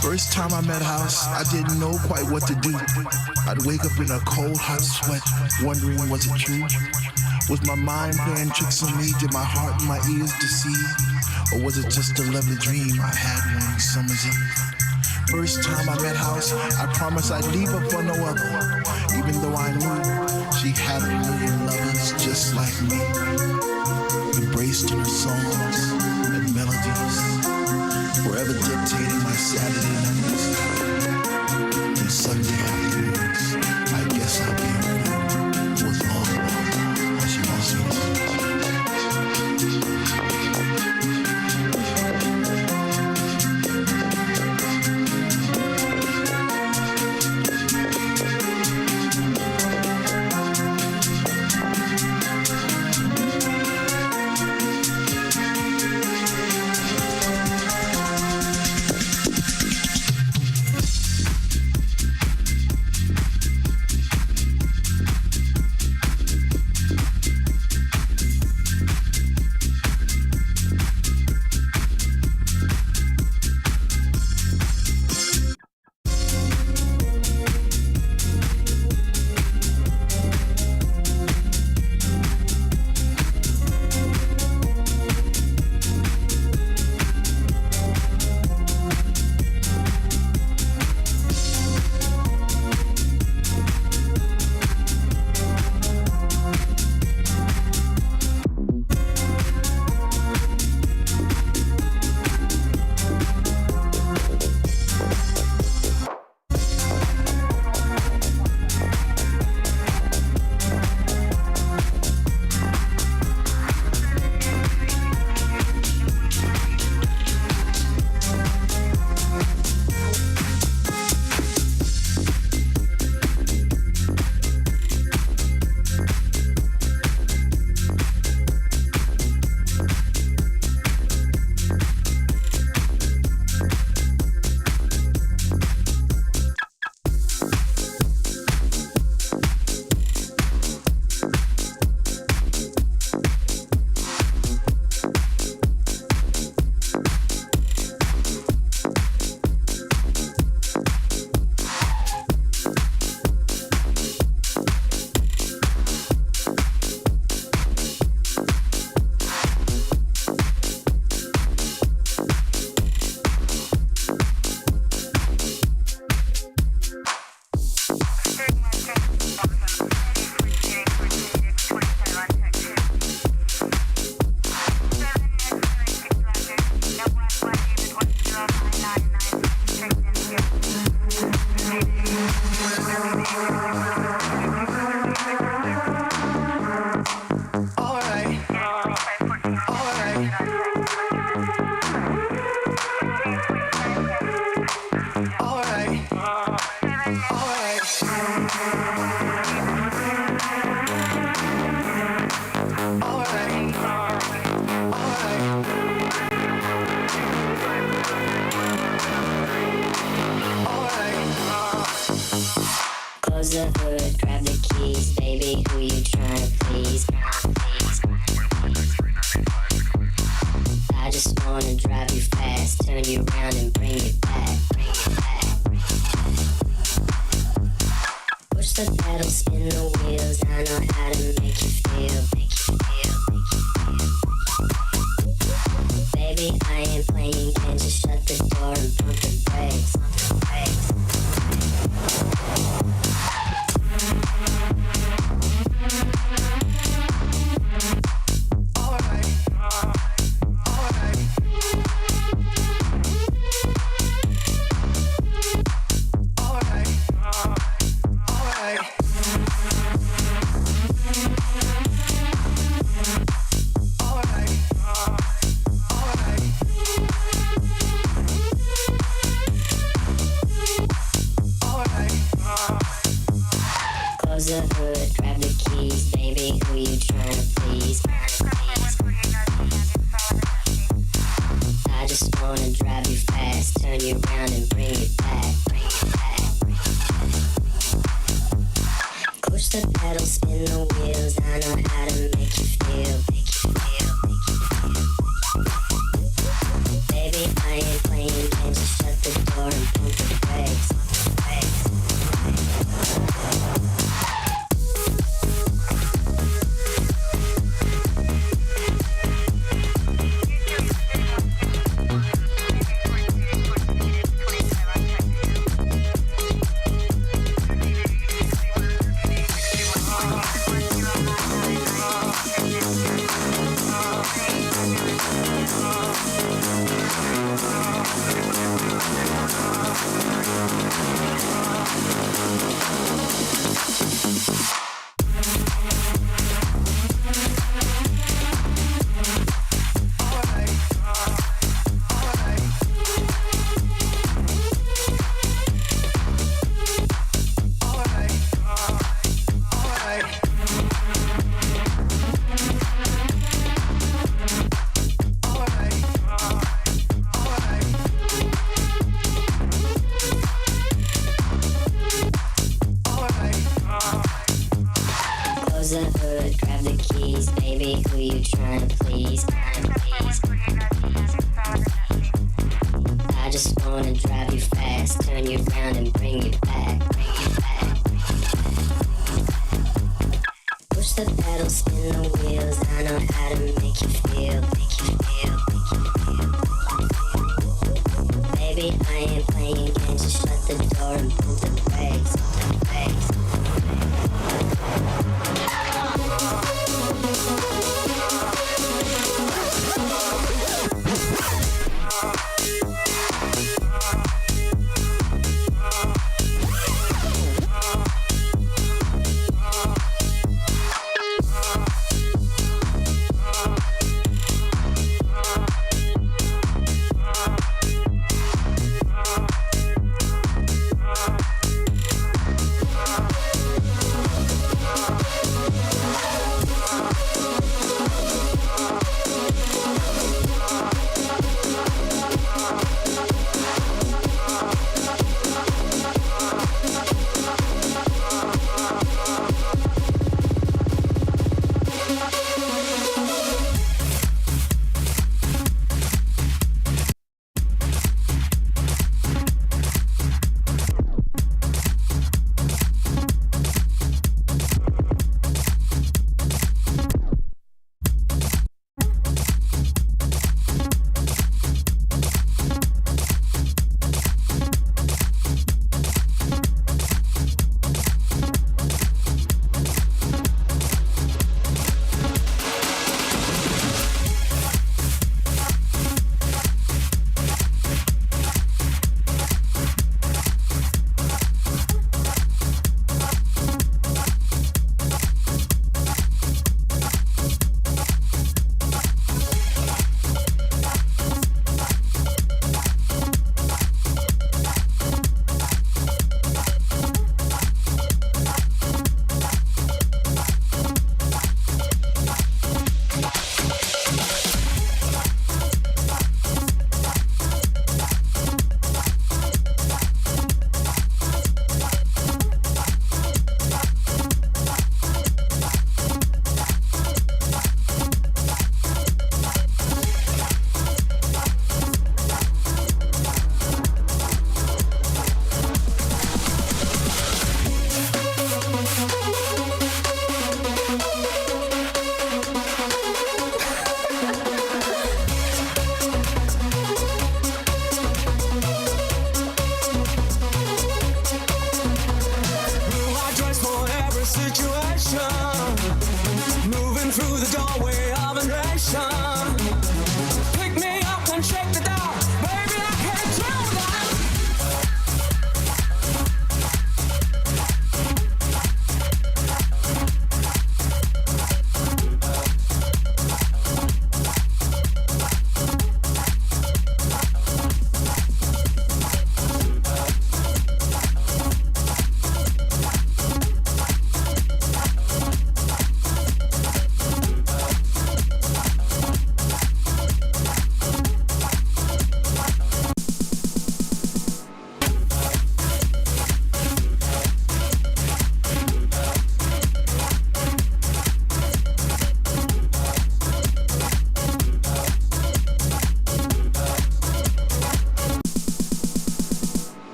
First time I met House, I didn't know quite what to do. I'd wake up in a cold, hot sweat, wondering was it true? Was my mind playing tricks on me? Did my heart and my ears deceive? Or was it just a lovely dream I had one summer's eve? First time I met House, I promised I'd leave her for no other, even though I knew she had a million lovers just like me, embraced in her songs and melodies, forever dictating my Saturday nights and Sunday afternoons. I guess I'll be around for as long as she wants me to. Close the hood, grab the keys, baby, who you trying to please? I just wanna drive you fast, turn you around and bring you back. Push the pedal, spin the wheels, I know how to make you feel. Baby, I ain't playing games, just shut the door and pump the brakes. Close the hood, grab the keys, baby, who you trying to please? I just wanna drive you fast, turn you around and bring you back. Push the pedal, spin the wheels, I know how to make you feel. Baby, I ain't playing games, just shut the door and pump the brakes. Close the hood, grab the keys, baby, who you trying to please? I just wanna drive you fast, turn you around and bring you back. Push the pedal, spin the wheels, I know how to make you feel. Baby, I ain't playing games, just shut the door and pump the brakes.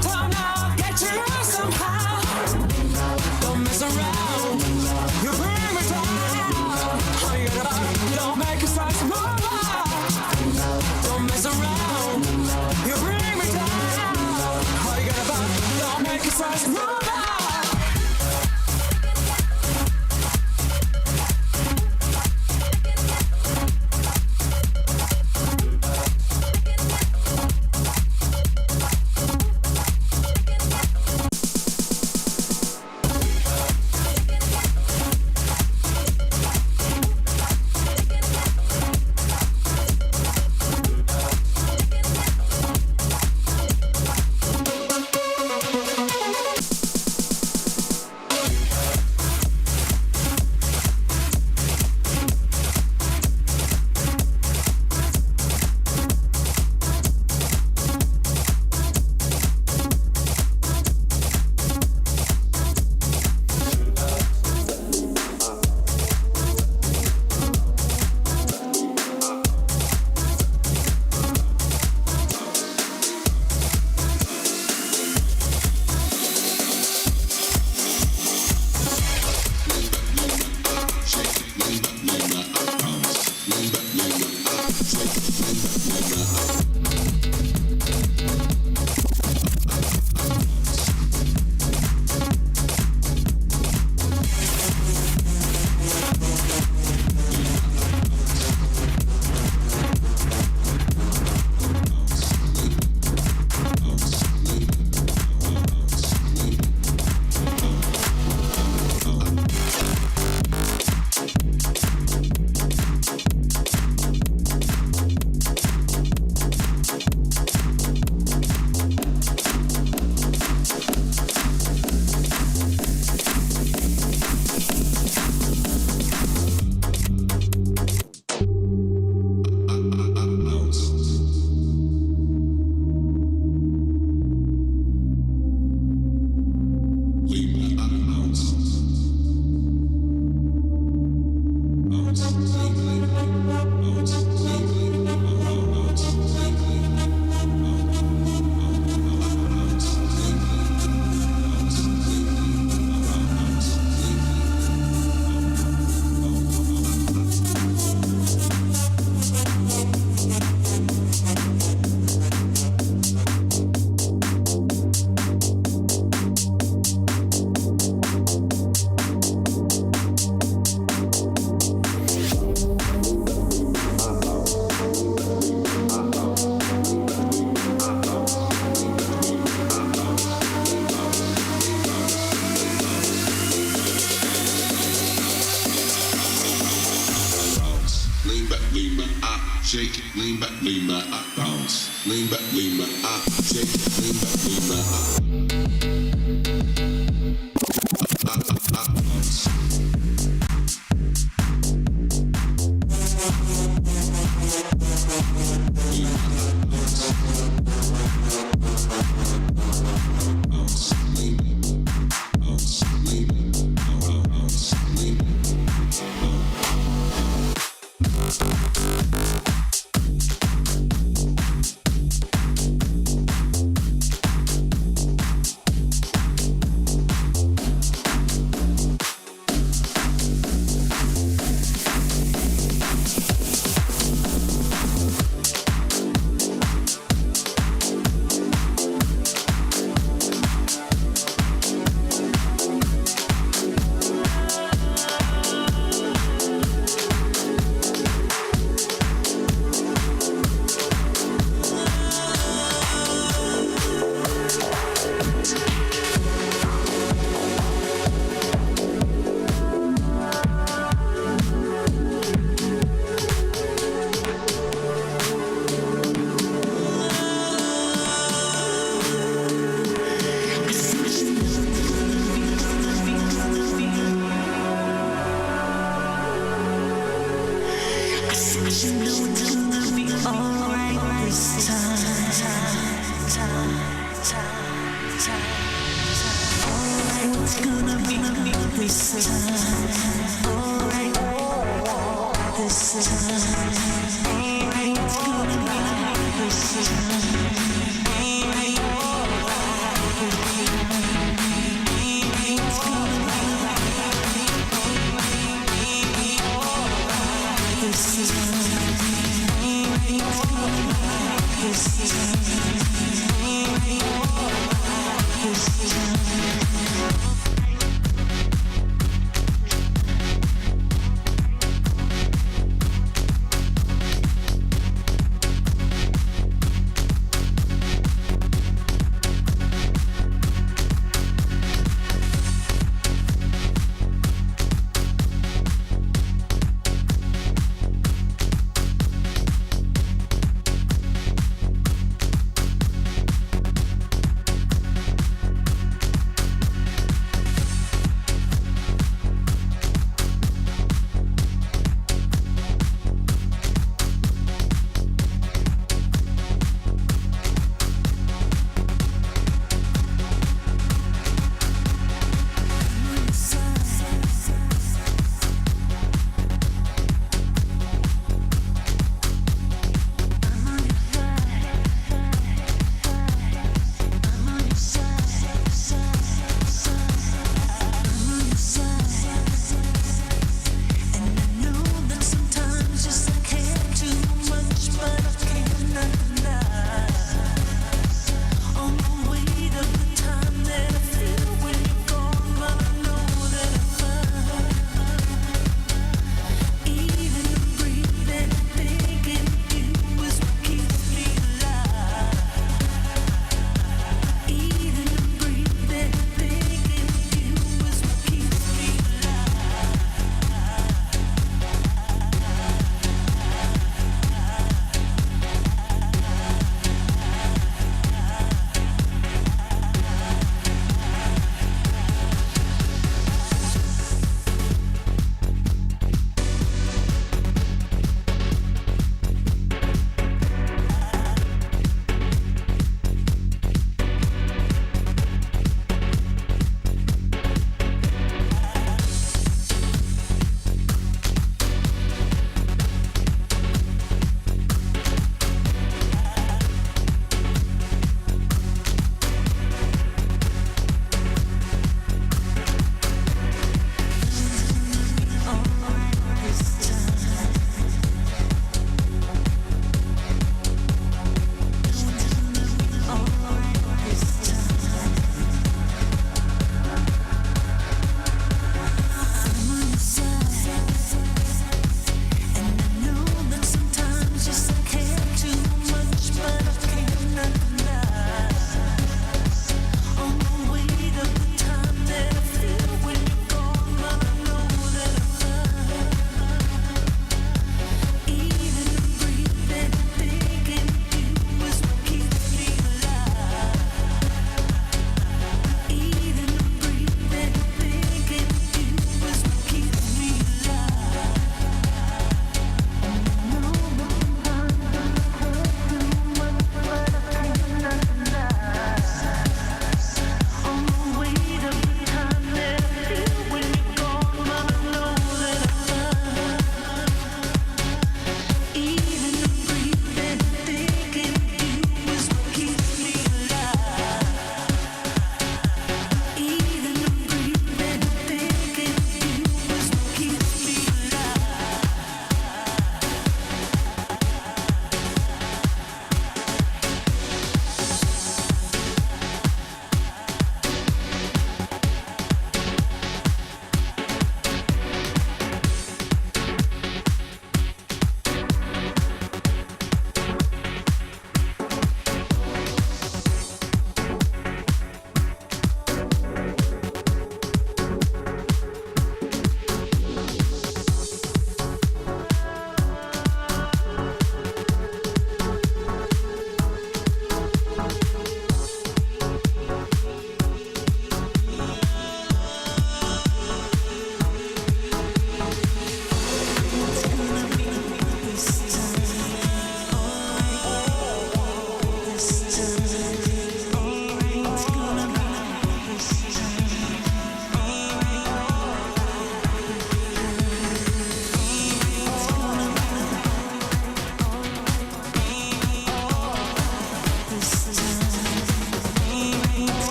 downtown now, get you here somehow. Don't mess around, you bring me down. How you get about? Don't make it start to move out. Don't mess around, you bring me down. How you get about? Don't make it start to move out. shake it, lean back, bounce. Lean back, shake it, lean back, bounce.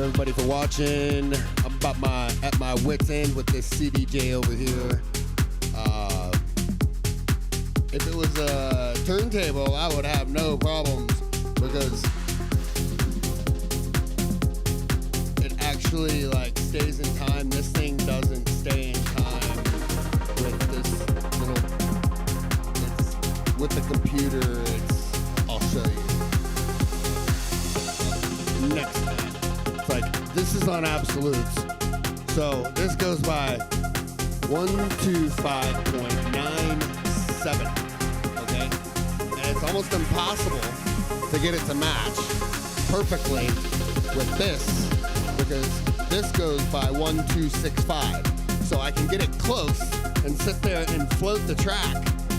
you everybody for watching. I'm at my wit's end with this CDJ over here. If it was a turntable, I would have no problems because it actually like stays in time. This thing doesn't stay in time with this little. It's with the computer. I'll show you next time. It's like this is on absolutes. So this goes by 125.97. Okay, and it's almost impossible to get it to match perfectly with this because this goes by 1265. So I can get it close and sit there and float the track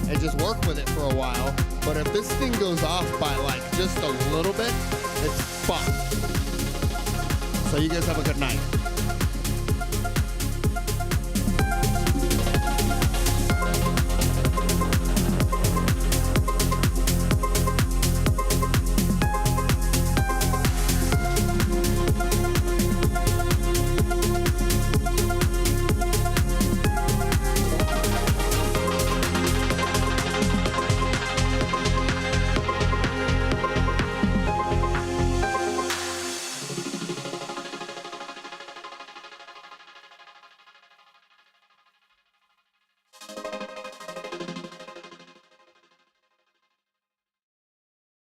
and just work with it for a while. But if this thing goes off by like just a little bit, it's fucked. So you guys have a good night.